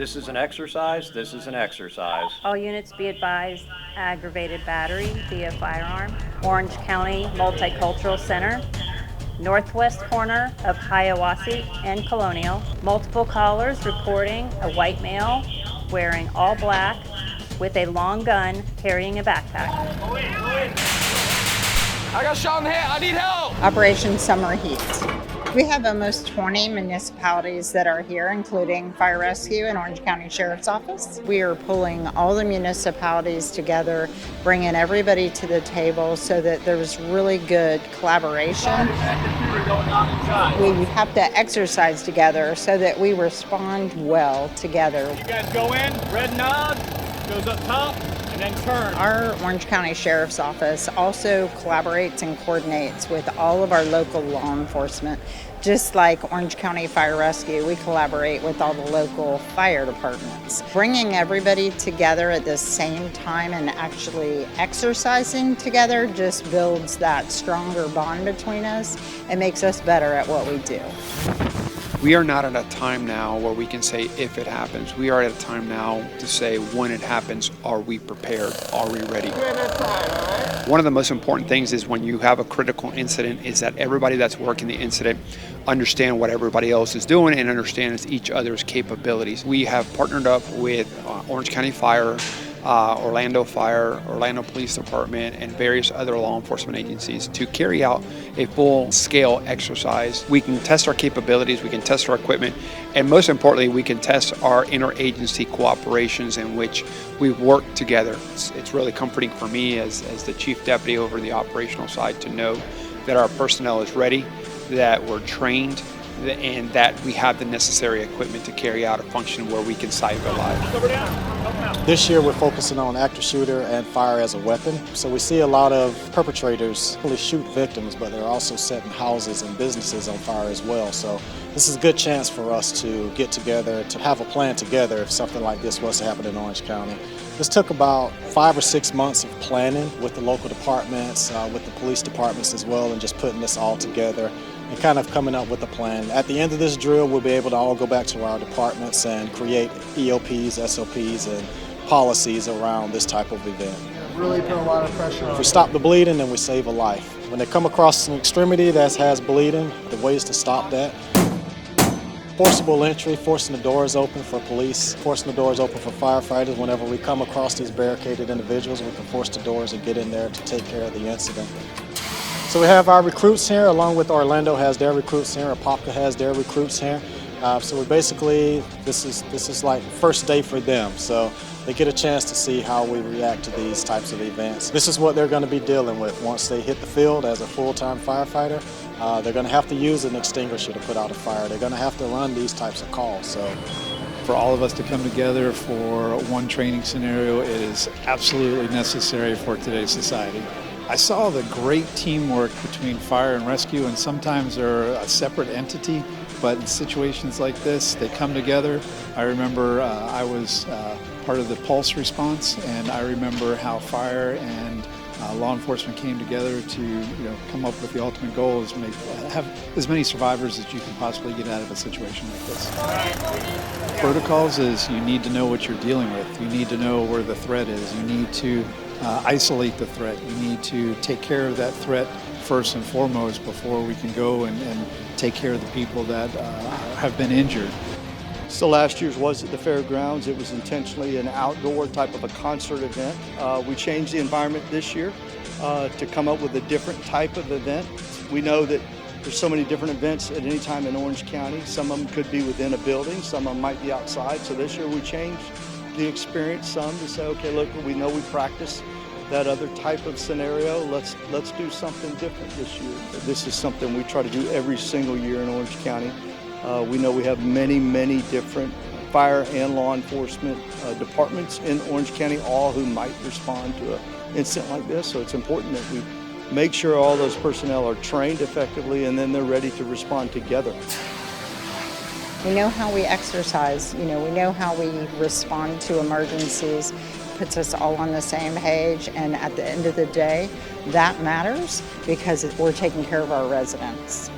This is an exercise, this is an exercise. All units be advised, aggravated battery via firearm, Orange County Multicultural Center, northwest corner of Hiawassee and Colonial. Multiple callers reporting a white male wearing all black with a long gun carrying a backpack. I got shot in the head. I need help. Operation Summer Heat. We have almost 20 municipalities that are here, including Fire Rescue and Orange County Sheriff's Office. We are pulling all the municipalities together, bringing everybody to the table so that there's really good collaboration. We have to exercise together so that we respond well together. You guys go in, red nod, goes up top, and then turn. Our Orange County Sheriff's Office also collaborates and coordinates with all of our local law enforcement. Just like Orange County Fire Rescue, we collaborate with all the local fire departments. Bringing everybody together at the same time and actually exercising together just builds that stronger bond between us and makes us better at what we do. We are not at a time now where we can say if it happens. We are at a time now to say when it happens, are we prepared? Are we ready? One of the most important things is when you have a critical incident is that everybody that's working the incident understand what everybody else is doing and understands each other's capabilities. We have partnered up with Orange County Fire, Orlando Fire, Orlando Police Department, and various other law enforcement agencies to carry out a full-scale exercise. We can test our capabilities, we can test our equipment, and most importantly, we can test our interagency cooperations in which we work together. It's really comforting for me as the Chief Deputy over the operational side to know that our personnel is ready, that we're trained, and that we have the necessary equipment to carry out a function where we can save their lives. This year we're focusing on active shooter and fire as a weapon. So we see a lot of perpetrators really shoot victims, but they're also setting houses and businesses on fire as well. So this is a good chance for us to get together, to have a plan together if something like this was to happen in Orange County. This took about 5 or 6 months of planning with the local departments, with the police departments as well, and just putting this all together and kind of coming up with a plan. At the end of this drill, we'll be able to all go back to our departments and create EOPs, SOPs, and policies around this type of event. Really put a lot of pressure on. If we stop the bleeding, then we save a life. When they come across an extremity that has bleeding, the ways to stop that: forcible entry, forcing the doors open for police, forcing the doors open for firefighters. Whenever we come across these barricaded individuals, we can force the doors and get in there to take care of the incident. So we have our recruits here, along with Orlando has their recruits here, Apopka has their recruits here. So we basically, this is like first day for them. So they get a chance to see how we react to these types of events. This is what they're going to be dealing with once they hit the field as a full-time firefighter. They're going to have to use an extinguisher to put out a fire. They're going to have to run these types of calls. So for all of us to come together for one training scenario is absolutely necessary for today's society. I saw the great teamwork between fire and rescue, and sometimes they're a separate entity, but in situations like this, they come together. I remember I was part of the Pulse response, and I remember how fire and law enforcement came together to come up with the ultimate goal is have as many survivors as you can possibly get out of a situation like this. Protocols is you need to know what you're dealing with. You need to know where the threat is. You need to isolate the threat. You need to take care of that threat first and foremost before we can go and take care of the people that have been injured. So last year's was at the fairgrounds. It was intentionally an outdoor type of a concert event. We changed the environment this year to come up with a different type of event. We know that there's so many different events at any time in Orange County. Some of them could be within a building, some of them might be outside. So this year we changed the experience some to say, okay, look, we know we practice that other type of scenario. Let's do something different this year. This is something we try to do every single year in Orange County. We know we have many different fire and law enforcement departments in Orange County, all who might respond to an incident like this. So it's important that we make sure all those personnel are trained effectively and then they're ready to respond together. We know how we exercise, we know how we respond to emergencies, puts us all on the same page, and at the end of the day, that matters because we're taking care of our residents.